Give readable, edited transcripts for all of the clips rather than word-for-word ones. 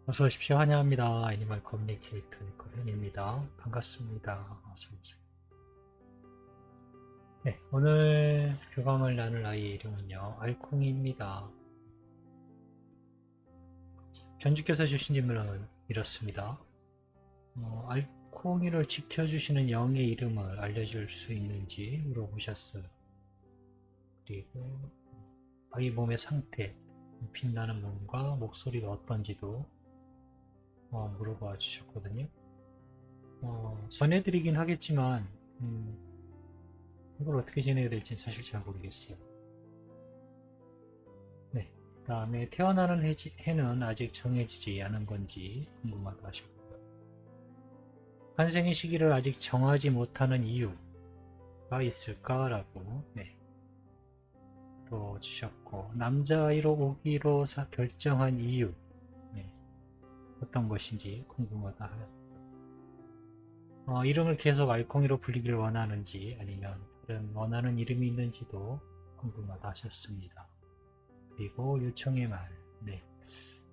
어서 오십시오. 환영합니다. 애니멀 커뮤니케이터 니코현입니다. 반갑습니다. 어서 오세요. 네, 오늘 교감을 나눌 아이의 이름은요, 알콩이입니다. 견주께서 주신 질문은 이렇습니다. 알콩이를 지켜주시는 영의 이름을 알려줄 수 있는지 물어보셨어요. 그리고 아이 몸의 상태, 빛나는 몸과 목소리가 어떤지도 물어봐 주셨거든요. 전해드리긴 하겠지만, 이걸 어떻게 지내야 될지 사실 잘 모르겠어요. 네. 그 다음에 태어나는 해는 아직 정해지지 않은 건지 궁금하다 하셨고요. 탄생의 시기를 아직 정하지 못하는 이유가 있을까라고 네. 또 주셨고, 남자아이로 오기로 결정한 이유 네. 어떤 것인지 궁금하다 하셨고, 이름을 계속 알콩이로 불리기를 원하는지 아니면 다른 원하는 이름이 있는지도 궁금하다 하셨습니다. 그리고 요청의 말. 네.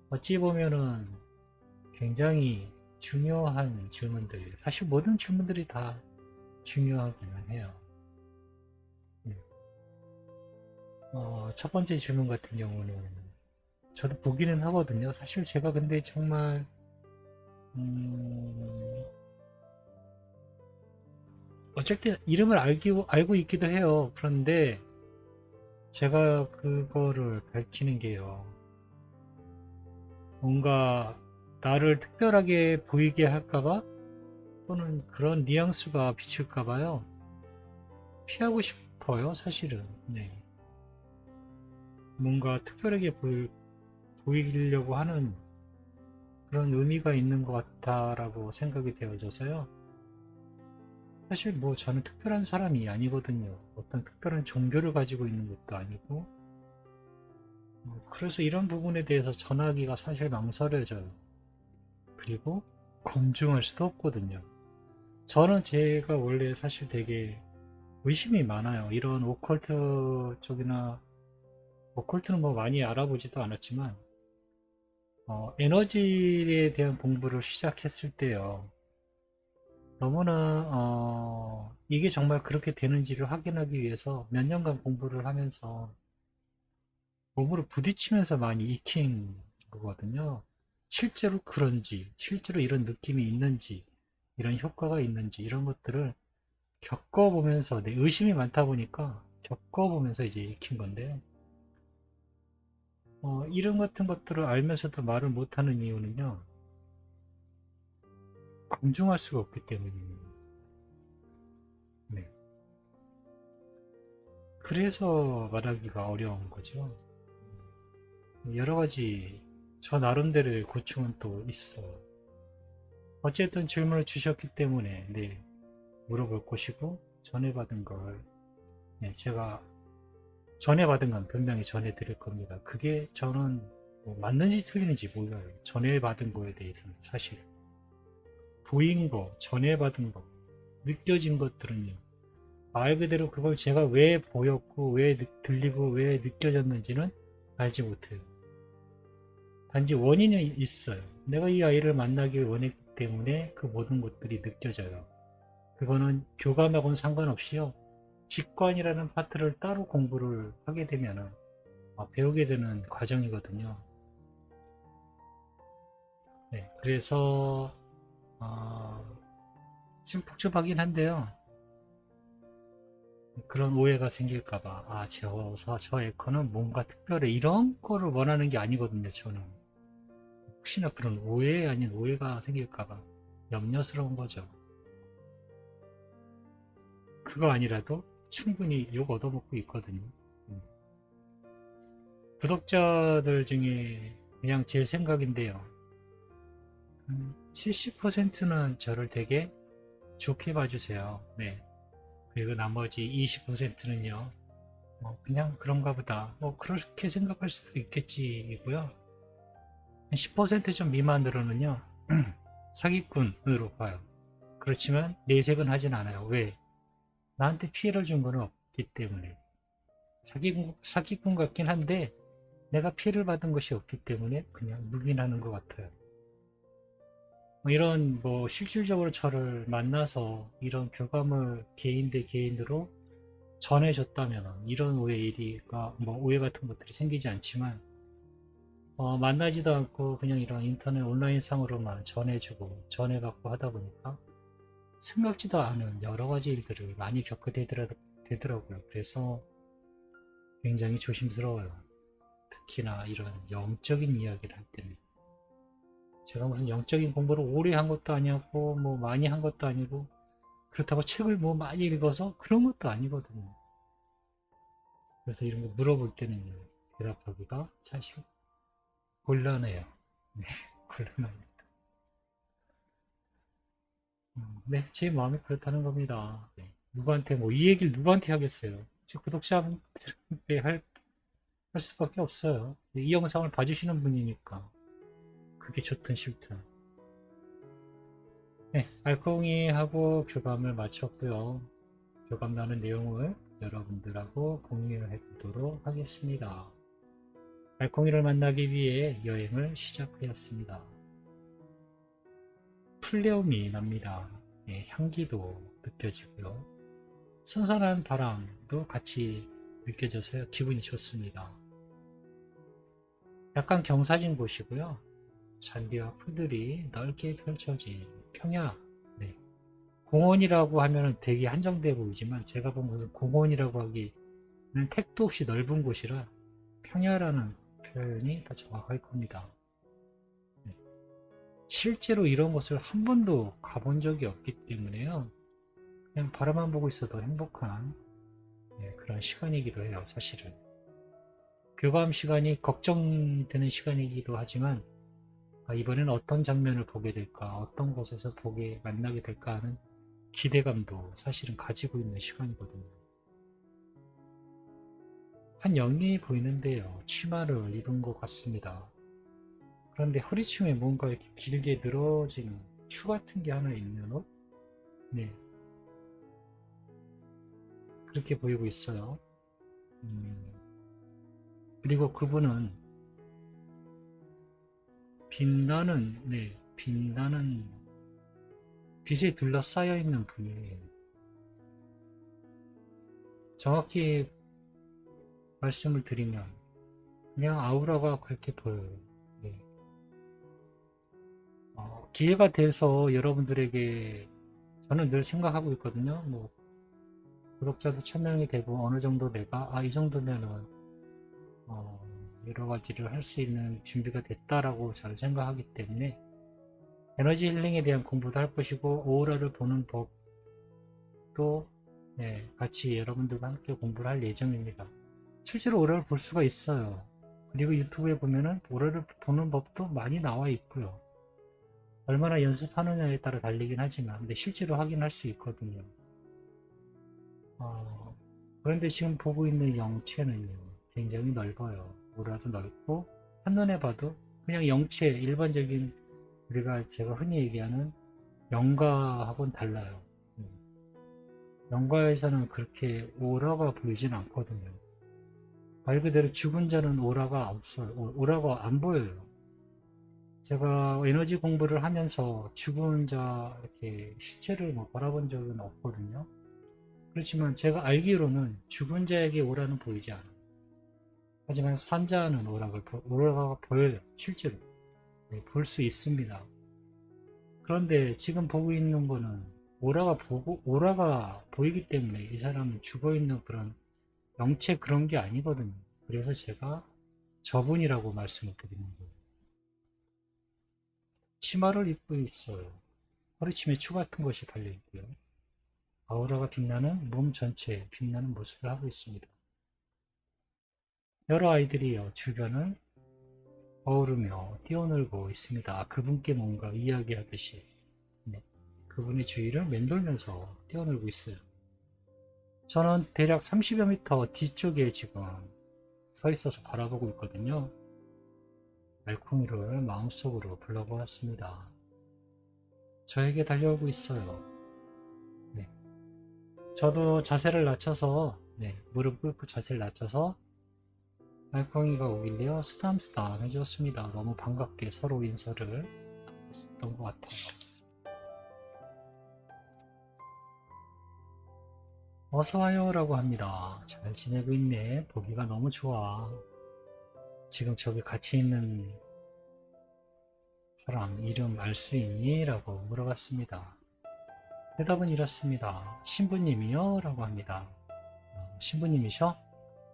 어찌 보면은 굉장히 중요한 질문들. 사실 모든 질문들이 다 중요하기는 해요. 네. 첫 번째 질문 같은 경우는 저도 보기는 하거든요. 사실 제가 근데 정말 음, 어쨌든 이름을 알고 있기도 해요. 그런데 제가 그거를 밝히는 게요. 뭔가 나를 특별하게 보이게 할까봐 또는 그런 뉘앙스가 비칠까봐요. 피하고 싶어요, 사실은. 네. 뭔가 특별하게 보이려고 하는 그런 의미가 있는 것 같다라고 생각이 되어져서요. 사실 뭐 저는 특별한 사람이 아니거든요. 어떤 특별한 종교를 가지고 있는 것도 아니고. 그래서 이런 부분에 대해서 전하기가 사실 망설여져요. 그리고 검증할 수도 없거든요. 저는 제가 원래 사실 되게 의심이 많아요. 이런 오컬트 쪽이나, 오컬트는 뭐 많이 알아보지도 않았지만, 에너지에 대한 공부를 시작했을 때요. 너무나, 이게 정말 그렇게 되는지를 확인하기 위해서 몇 년간 공부를 하면서 몸으로 부딪히면서 많이 익힌 거거든요. 실제로 그런지, 실제로 이런 느낌이 있는지, 이런 효과가 있는지, 이런 것들을 겪어보면서 내 의심이 많다 보니까 겪어보면서 이제 익힌 건데요. 이름 같은 것들을 알면서도 말을 못하는 이유는요. 검증할 수가 없기 때문입니다. 네. 그래서 말하기가 어려운 거죠. 여러 가지 저 나름대로의 고충은 또 있어요. 어쨌든 질문을 주셨기 때문에 네, 물어볼 것이고 전해받은 걸 네, 제가 전해받은 건 분명히 전해드릴 겁니다. 그게 저는 뭐 맞는지 틀리는지 몰라요. 전해받은 거에 대해서는 사실 보인 거, 전해받은 거, 느껴진 것들은요. 말 그대로 그걸 제가 왜 보였고, 왜 들리고, 왜 느껴졌는지는 알지 못해요. 단지 원인이 있어요. 내가 이 아이를 만나길 원했기 때문에 그 모든 것들이 느껴져요. 그거는 교감하고는 상관없이요. 직관이라는 파트를 따로 공부를 하게 되면 배우게 되는 과정이거든요. 네, 그래서 좀 복잡하긴 한데요. 그런 오해가 생길까봐 저 에코는 뭔가 특별해 이런 거를 원하는 게 아니거든요. 저는 혹시나 그런 오해 아닌 오해가 생길까봐 염려스러운 거죠. 그거 아니라도 충분히 욕 얻어먹고 있거든요. 음. 구독자들 중에 그냥 제 생각인데요. 70%는 저를 되게 좋게 봐주세요. 네. 그리고 나머지 20%는요. 그냥 그런가 보다. 그렇게 생각할 수도 있겠지이고요. 10%좀 미만으로는요. 사기꾼으로 봐요. 그렇지만 내색은 하진 않아요. 왜? 나한테 피해를 준 건 없기 때문에. 사기꾼 같긴 한데 내가 피해를 받은 것이 없기 때문에 그냥 묵인하는 것 같아요. 이런 뭐 실질적으로 저를 만나서 이런 교감을 개인 대 개인으로 전해줬다면 이런 오해 같은 것들이 생기지 않지만 만나지도 않고 그냥 이런 인터넷 온라인상으로만 전해주고 전해받고 하다 보니까 생각지도 않은 여러 가지 일들을 많이 겪게 되더라고요. 그래서 굉장히 조심스러워요. 특히나 이런 영적인 이야기를 할 때는. 제가 무슨 영적인 공부를 오래 한 것도 아니었고, 뭐 많이 한 것도 아니고, 그렇다고 책을 뭐 많이 읽어서 그런 것도 아니거든요. 그래서 이런 거 물어볼 때는 대답하기가 사실 곤란해요. 네, 곤란합니다. 네, 제 마음이 그렇다는 겁니다. 네. 누구한테 뭐 이 얘기를 누구한테 하겠어요? 제 구독자분들한테 할 수밖에 없어요. 이 영상을 봐주시는 분이니까 그게 좋든 싫든. 네, 알콩이하고 교감을 마쳤고요. 교감 나는 내용을 여러분들하고 공유해 보도록 하겠습니다. 알콩이를 만나기 위해 여행을 시작하였습니다. 풀레움이 납니다. 네, 향기도 느껴지고요. 선선한 바람도 같이 느껴져서 기분이 좋습니다. 약간 경사진 곳이고요. 잔디와 풀들이 넓게 펼쳐진 평야. 네. 공원이라고 하면 되게 한정돼 보이지만 제가 본 것은 공원이라고 하기는 택도 없이 넓은 곳이라 평야라는 표현이 더 정확할 겁니다. 네. 실제로 이런 곳을 한 번도 가본 적이 없기 때문에요. 그냥 바라만 보고 있어도 행복한 그런 시간이기도 해요, 사실은. 교감 시간이 걱정되는 시간이기도 하지만 이번에는 어떤 장면을 보게 될까, 어떤 곳에서 만나게 될까 하는 기대감도 사실은 가지고 있는 시간이거든요. 한 영이 보이는데요. 치마를 입은 것 같습니다. 그런데 허리춤에 뭔가 이렇게 길게 늘어진 추 같은 게 하나 있는 옷? 네. 그렇게 보이고 있어요. 그리고 그분은 빛나는 빛에 둘러싸여 있는 분이에요. 정확히 말씀을 드리면 그냥 아우라가 그렇게 보여요. 네. 기회가 돼서 여러분들에게 저는 늘 생각하고 있거든요. 뭐 구독자도 1000명이 되고 어느 정도 내가 이 정도면은 여러 가지를 할 수 있는 준비가 됐다라고 저는 생각하기 때문에 에너지 힐링에 대한 공부도 할 것이고 오로라를 보는 법도 같이 여러분들과 함께 공부를 할 예정입니다. 실제로 오로라를 볼 수가 있어요. 그리고 유튜브에 보면은 오로라를 보는 법도 많이 나와 있고요. 얼마나 연습하느냐에 따라 달리긴 하지만 근데 실제로 확인할 수 있거든요. 그런데 지금 보고 있는 영체는요 굉장히 넓어요. 오로라도 넓고 한눈에 봐도 그냥 영체 일반적인 제가 흔히 얘기하는 영가하고는 달라요. 영가에서는 그렇게 오라가 보이진 않거든요. 말 그대로 죽은 자는 오라가 없어요. 오라가 안 보여요. 제가 에너지 공부를 하면서 죽은 자 이렇게 시체를 뭐 바라본 적은 없거든요. 그렇지만 제가 알기로는 죽은 자에게 오라는 보이지 않아요. 하지만 산자는 오라가 보여요. 실제로. 볼 수 있습니다. 그런데 지금 보고 있는 거는 오라가 보이기 때문에 이 사람은 죽어 있는 그런 영체 그런 게 아니거든요. 그래서 제가 저분이라고 말씀을 드리는 거예요. 치마를 입고 있어요. 허리춤에 추 같은 것이 달려 있고요. 아우라가 빛나는 몸 전체에 빛나는 모습을 하고 있습니다. 여러 아이들이요 주변을 어우르며 뛰어놀고 있습니다. 그분께 뭔가 이야기하듯이 그분의 주위를 맴돌면서 뛰어놀고 있어요. 저는 대략 30여 미터 뒤쪽에 지금 서 있어서 바라보고 있거든요. 알콩이를 마음속으로 불러보았습니다. 저에게 달려오고 있어요. 네. 저도 자세를 낮춰서 무릎 꿇고 자세를 낮춰서 알콩이가 오길래 쓰담쓰담 해주었습니다. 너무 반갑게 서로 인사를 있었던 것 같아요. 어서와요라고 합니다. 잘 지내고 있네. 보기가 너무 좋아. 지금 저기 같이 있는 사람 이름 알 수 있니? 라고 물어봤습니다. 대답은 이렇습니다. 신부님이요? 라고 합니다. 신부님이셔?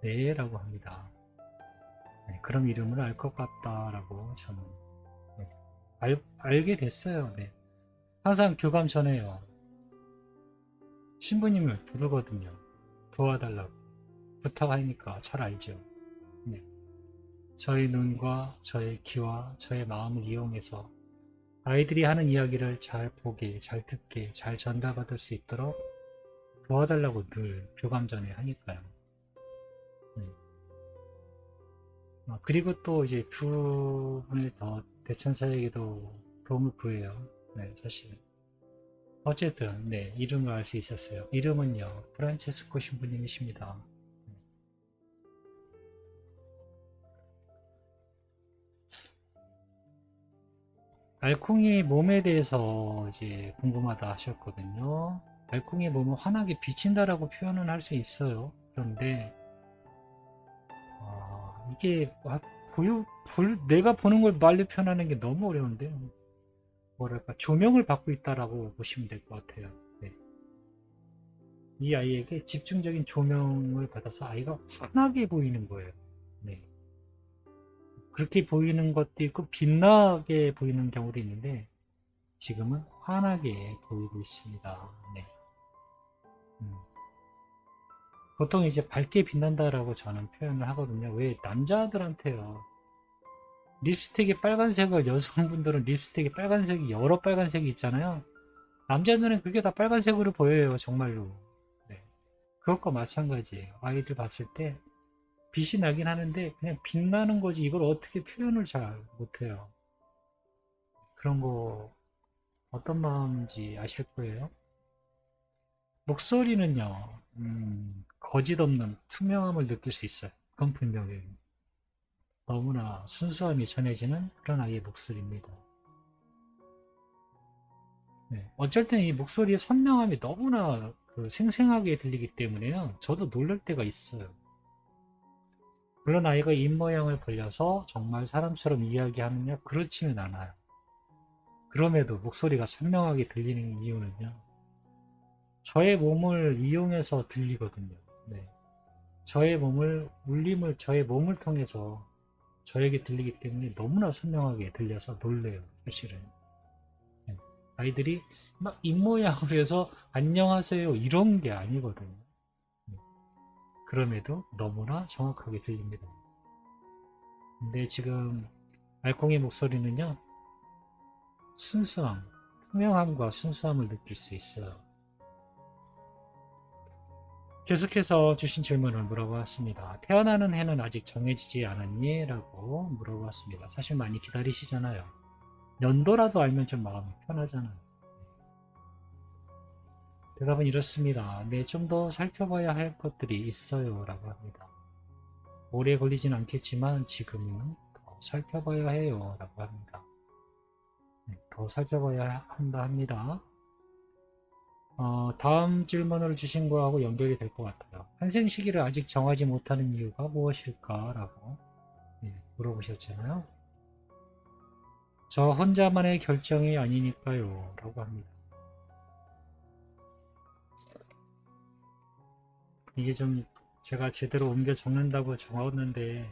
네, 라고 합니다. 네, 그럼 이름을 알 것 같다. 라고 저는 네, 알게 됐어요. 네. 항상 교감 전해요. 신부님을 부르거든요. 도와달라고. 부탁하니까 잘 알죠. 네. 저의 눈과 저의 귀와 저의 마음을 이용해서 아이들이 하는 이야기를 잘 보게, 잘 듣게, 잘 전달받을 수 있도록 도와달라고 늘 교감 전에 하니까요. 네. 그리고 또 이제 두 분의 더 대천사에게도 도움을 구해요. 네, 사실. 어쨌든, 네, 이름을 알 수 있었어요. 이름은요, 프란체스코 신부님이십니다. 알콩이 몸에 대해서 이제 궁금하다 하셨거든요. 알콩의 몸은 환하게 비친다라고 표현은 할 수 있어요. 그런데 이게 내가 보는 걸 말로 표현하는 게 너무 어려운데요. 뭐랄까 조명을 받고 있다라고 보시면 될 것 같아요. 네. 이 아이에게 집중적인 조명을 받아서 아이가 환하게 보이는 거예요. 네. 그렇게 보이는 것도 있고 빛나게 보이는 경우도 있는데 지금은 환하게 보이고 있습니다. 네. 음. 보통 이제 밝게 빛난다라고 저는 표현을 하거든요. 왜 남자들한테요. 립스틱이 빨간색을 여성분들은 립스틱이 빨간색이 여러 빨간색이 있잖아요. 남자들은 그게 다 빨간색으로 보여요. 정말로. 네. 그것과 마찬가지예요. 아이들 봤을 때 빛이 나긴 하는데 그냥 빛나는 거지 이걸 어떻게 표현을 잘 못해요. 그런 거 어떤 마음인지 아실 거예요. 목소리는요. 거짓 없는 투명함을 느낄 수 있어요. 그건 분명해요. 너무나 순수함이 전해지는 그런 아이의 목소리입니다. 네. 어쩔 땐 이 목소리의 선명함이 너무나 생생하게 들리기 때문에요. 저도 놀랄 때가 있어요. 물론 아이가 입모양을 벌려서 정말 사람처럼 이야기하느냐? 그렇지는 않아요. 그럼에도 목소리가 선명하게 들리는 이유는요. 저의 몸을 이용해서 들리거든요. 네. 저의 몸을, 울림을 저의 몸을 통해서 저에게 들리기 때문에 너무나 선명하게 들려서 놀래요, 사실은. 네. 아이들이 막 입모양을 해서 안녕하세요 이런 게 아니거든요. 네. 그럼에도 너무나 정확하게 들립니다. 근데 지금 알콩의 목소리는요, 순수함, 투명함과 순수함을 느낄 수 있어요. 계속해서 주신 질문을 물어봤습니다. 태어나는 해는 아직 정해지지 않았니? 라고 물어봤습니다. 사실 많이 기다리시잖아요. 연도라도 알면 좀 마음이 편하잖아요. 대답은 이렇습니다. 네, 좀 더 살펴봐야 할 것들이 있어요. 라고 합니다. 오래 걸리진 않겠지만 지금은 더 살펴봐야 해요. 라고 합니다. 네, 더 살펴봐야 한다 합니다. 다음 질문을 주신 거하고 연결이 될 것 같아요. 환생 시기를 아직 정하지 못하는 이유가 무엇일까? 라고 물어보셨잖아요. 저 혼자만의 결정이 아니니까요. 라고 합니다. 이게 좀 제가 제대로 옮겨 적는다고 적었는데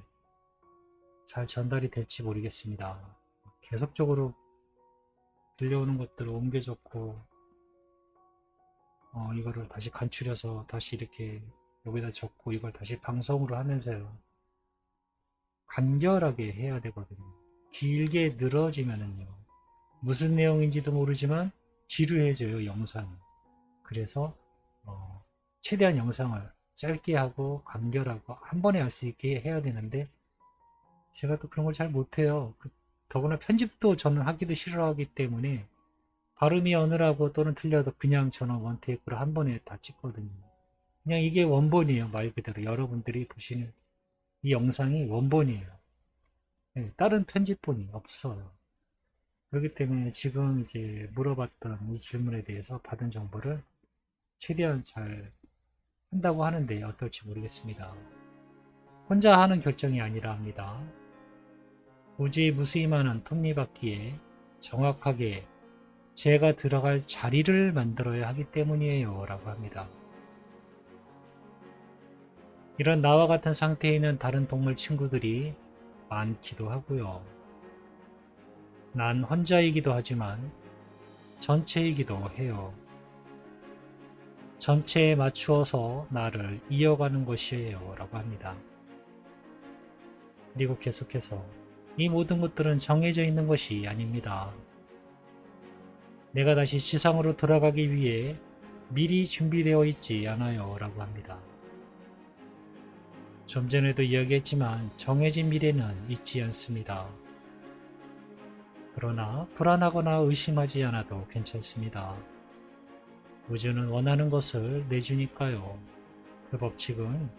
잘 전달이 될지 모르겠습니다. 계속적으로 들려오는 것들을 옮겨 적고 이거를 다시 간추려서 다시 이렇게 여기다 적고 이걸 다시 방송으로 하면서요. 간결하게 해야 되거든요. 길게 늘어지면은요. 무슨 내용인지도 모르지만 지루해져요, 영상이. 그래서 최대한 영상을 짧게 하고 간결하고 한 번에 할 수 있게 해야 되는데 제가 또 그런 걸 잘 못해요. 더구나 편집도 저는 하기도 싫어하기 때문에 발음이 어느라고 또는 틀려도 그냥 저는 원테이크로 한 번에 다 찍거든요. 그냥 이게 원본이에요. 말 그대로 여러분들이 보시는 이 영상이 원본이에요. 네, 다른 편집본이 없어요. 그렇기 때문에 지금 이제 물어봤던 이 질문에 대해서 받은 정보를 최대한 잘 한다고 하는데 어떨지 모르겠습니다. 혼자 하는 결정이 아니라 합니다. 우주의 무수히 많은 톱니바퀴에 정확하게 제가 들어갈 자리를 만들어야 하기 때문이에요 라고 합니다. 이런 나와 같은 상태에 있는 다른 동물 친구들이 많기도 하고요. 난 혼자이기도 하지만 전체이기도 해요. 전체에 맞추어서 나를 이어가는 것이에요 라고 합니다. 그리고 계속해서 이 모든 것들은 정해져 있는 것이 아닙니다. 내가 다시 지상으로 돌아가기 위해 미리 준비되어 있지 않아요 라고 합니다. 좀 전에도 이야기했지만 정해진 미래는 있지 않습니다. 그러나 불안하거나 의심하지 않아도 괜찮습니다. 우주는 원하는 것을 내주니까요. 그 법칙은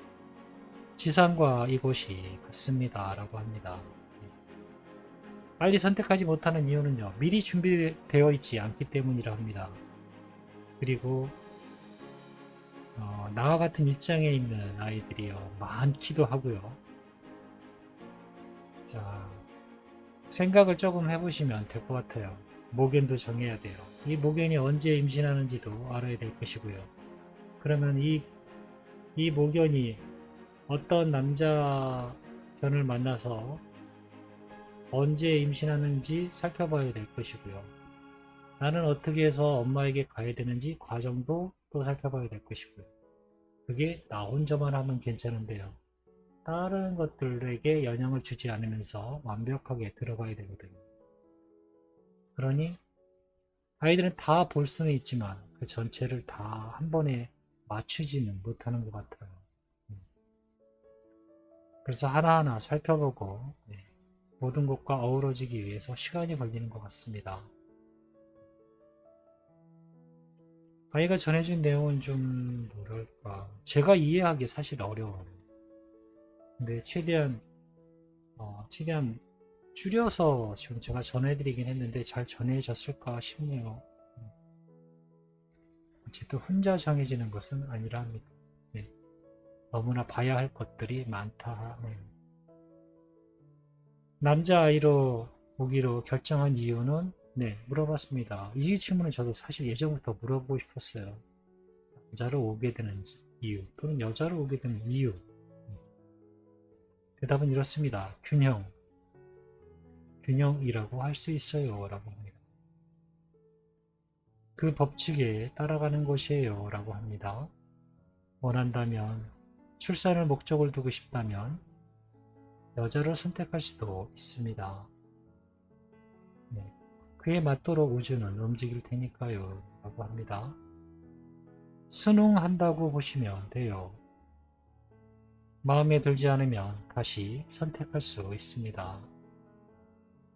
지상과 이곳이 같습니다 라고 합니다. 빨리 선택하지 못하는 이유는요. 미리 준비되어 있지 않기 때문이라 합니다. 그리고 나와 같은 입장에 있는 아이들이요. 많기도 하고요. 자, 생각을 조금 해보시면 될 것 같아요. 모견도 정해야 돼요. 이 모견이 언제 임신하는지도 알아야 될 것이고요. 그러면 이 모견이 어떤 남자 견을 만나서 언제 임신하는지 살펴봐야 될 것이고요. 나는 어떻게 해서 엄마에게 가야 되는지 과정도 또 살펴봐야 될 것이고요. 그게 나 혼자만 하면 괜찮은데요. 다른 것들에게 영향을 주지 않으면서 완벽하게 들어가야 되거든요. 그러니 아이들은 다 볼 수는 있지만 그 전체를 다 한 번에 맞추지는 못하는 것 같아요. 그래서 하나하나 살펴보고 모든 것과 어우러지기 위해서 시간이 걸리는 것 같습니다. 아이가 전해준 내용은 좀 뭐랄까 제가 이해하기 사실 어려워요. 근데 최대한 줄여서 지금 제가 전해드리긴 했는데 잘 전해졌을까 싶네요. 어쨌든 혼자 정해지는 것은 아니라 합니다. 네. 너무나 봐야 할 것들이 많다. 네. 남자아이로 오기로 결정한 이유는 네, 물어봤습니다. 이 질문은 저도 사실 예전부터 물어보고 싶었어요. 남자로 오게 되는 이유 또는 여자로 오게 되는 이유. 대답은 이렇습니다. 균형이라고 할 수 있어요 라고 합니다. 그 법칙에 따라가는 것이에요 라고 합니다. 원한다면 출산을 목적을 두고 싶다면 여자를 선택할 수도 있습니다. 네. 그에 맞도록 우주는 움직일 테니까요 라고 합니다. 순응한다고 보시면 돼요. 마음에 들지 않으면 다시 선택할 수 있습니다.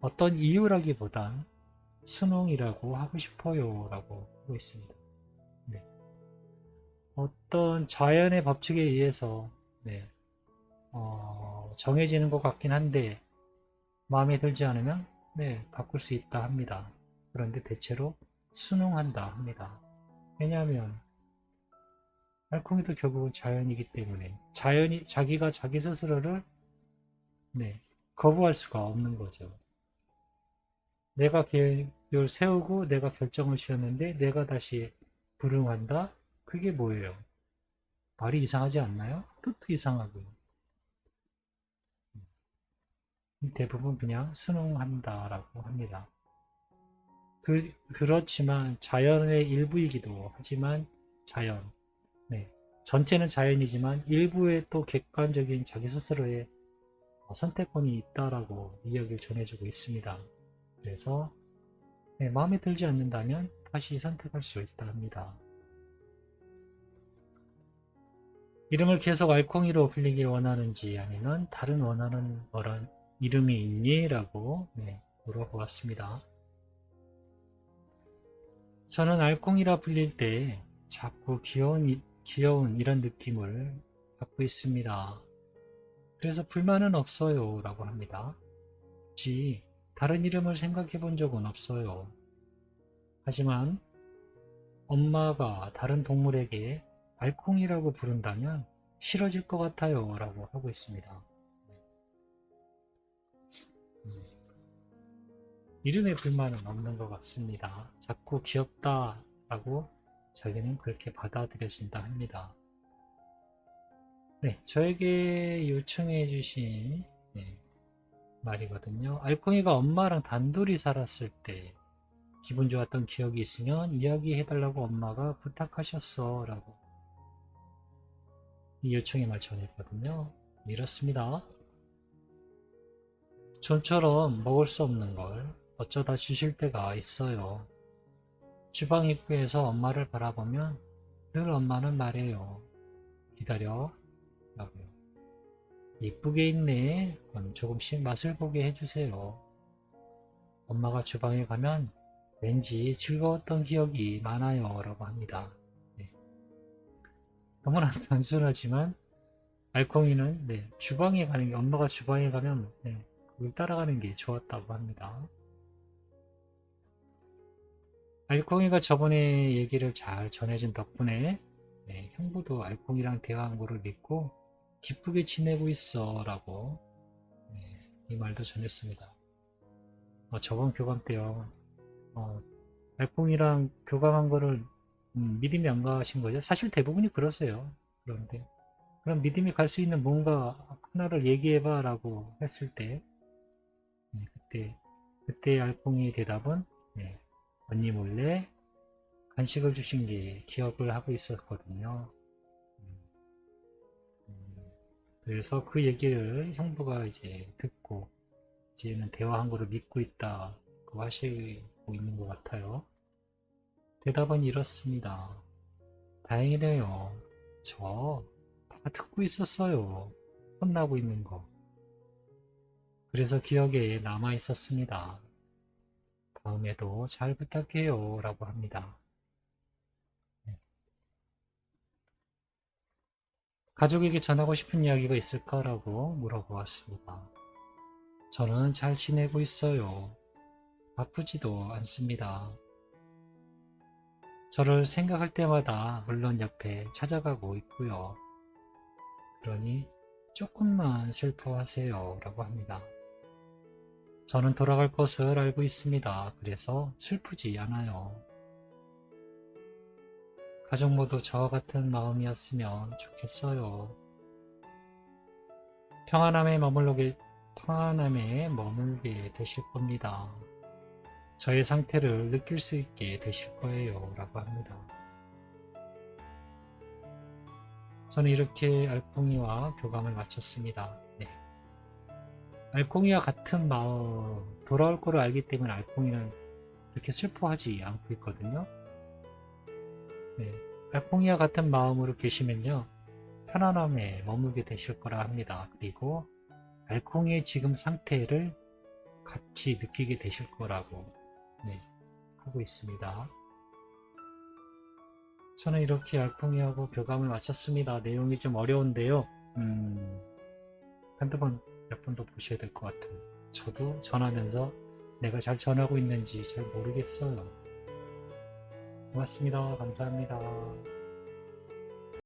어떤 이유라기보단 순응이라고 하고 싶어요 라고 하고 있습니다. 네. 어떤 자연의 법칙에 의해서 네. 정해지는 것 같긴 한데 마음에 들지 않으면 네, 바꿀 수 있다 합니다. 그런데 대체로 순응한다 합니다. 왜냐하면 알콩이도 결국은 자연이기 때문에 자연이 자기가 자기 스스로를 네, 거부할 수가 없는 거죠. 내가 계획을 세우고 내가 결정을 지었는데 내가 다시 불응한다? 그게 뭐예요? 말이 이상하지 않나요? 뜻도 이상하고요. 대부분 그냥 순응한다라고 합니다. 그렇지만 자연의 일부이기도 하지만 자연, 네. 전체는 자연이지만 일부에 또 객관적인 자기 스스로의 선택권이 있다라고 이야기를 전해주고 있습니다. 그래서 네, 마음에 들지 않는다면 다시 선택할 수 있다 합니다. 이름을 계속 알콩이로 불리길 원하는지 아니면 다른 원하는 이름이 있니? 라고 네, 물어보았습니다. 저는 알콩이라 불릴 때 자꾸 귀여운 이런 느낌을 받고 있습니다. 그래서 불만은 없어요 라고 합니다. 혹시 다른 이름을 생각해 본 적은 없어요. 하지만 엄마가 다른 동물에게 알콩이라고 부른다면 싫어질 것 같아요 라고 하고 있습니다. 이름에 불만은 없는 것 같습니다. 자꾸 귀엽다 라고 자기는 그렇게 받아들여진다 합니다. 네, 저에게 요청해 주신 말이거든요. 알콩이가 엄마랑 단둘이 살았을 때 기분 좋았던 기억이 있으면 이야기해 달라고 엄마가 부탁하셨어 라고 이 요청의 말 전했거든요. 이렇습니다. 좀처럼 먹을 수 없는 걸 어쩌다 주실 때가 있어요. 주방 입구에서 엄마를 바라보면 늘 엄마는 말해요. 기다려 라고요. 이쁘게 있네. 그럼 조금씩 맛을 보게 해주세요. 엄마가 주방에 가면 왠지 즐거웠던 기억이 많아요 라고 합니다. 네. 너무나 단순하지만 알콩이는 주방에 가는 게 엄마가 주방에 가면 그걸 따라가는 게 좋았다고 합니다. 알콩이가 저번에 얘기를 잘 전해준 덕분에 형부도 알콩이랑 대화한 거를 믿고 기쁘게 지내고 있어 라고 이 말도 전했습니다. 저번 교감 때요. 알콩이랑 교감한 거를 믿음이 안 가신 거죠. 사실 대부분이 그러세요. 그런데 그럼 믿음이 갈 수 있는 뭔가 하나를 얘기해봐 라고 했을 때 그때 알콩이의 대답은 언니 몰래 간식을 주신 게 기억을 하고 있었거든요. 그래서 그 얘기를 형부가 이제 듣고 이제는 대화한 거를 믿고 있다고 하시고 있는 것 같아요. 대답은 이렇습니다. 다행이네요. 저 다 듣고 있었어요. 혼나고 있는 거. 그래서 기억에 남아 있었습니다. 다음에도 잘 부탁해요 라고 합니다. 가족에게 전하고 싶은 이야기가 있을까라고 물어보았습니다. 저는 잘 지내고 있어요. 바쁘지도 않습니다. 저를 생각할 때마다 물론 옆에 찾아가고 있고요. 그러니 조금만 슬퍼하세요 라고 합니다. 저는 돌아갈 것을 알고 있습니다. 그래서 슬프지 않아요. 가족 모두 저와 같은 마음이었으면 좋겠어요. 평안함에 머물게 되실 겁니다. 저의 상태를 느낄 수 있게 되실 거예요 라고 합니다. 저는 이렇게 알콩이와 교감을 마쳤습니다. 알콩이와 같은 마음, 돌아올 거를 알기 때문에 알콩이는 이렇게 슬퍼하지 않고 있거든요. 알콩이와 같은 마음으로 계시면요, 편안함에 머물게 되실 거라 합니다. 그리고 알콩이의 지금 상태를 같이 느끼게 되실 거라고 하고 있습니다. 저는 이렇게 알콩이하고 교감을 마쳤습니다. 내용이 좀 어려운데요. 한두 번, 몇 번 더 보셔야 될 것 같아요. 저도 전하면서 내가 잘 전하고 있는지 잘 모르겠어요. 고맙습니다. 감사합니다.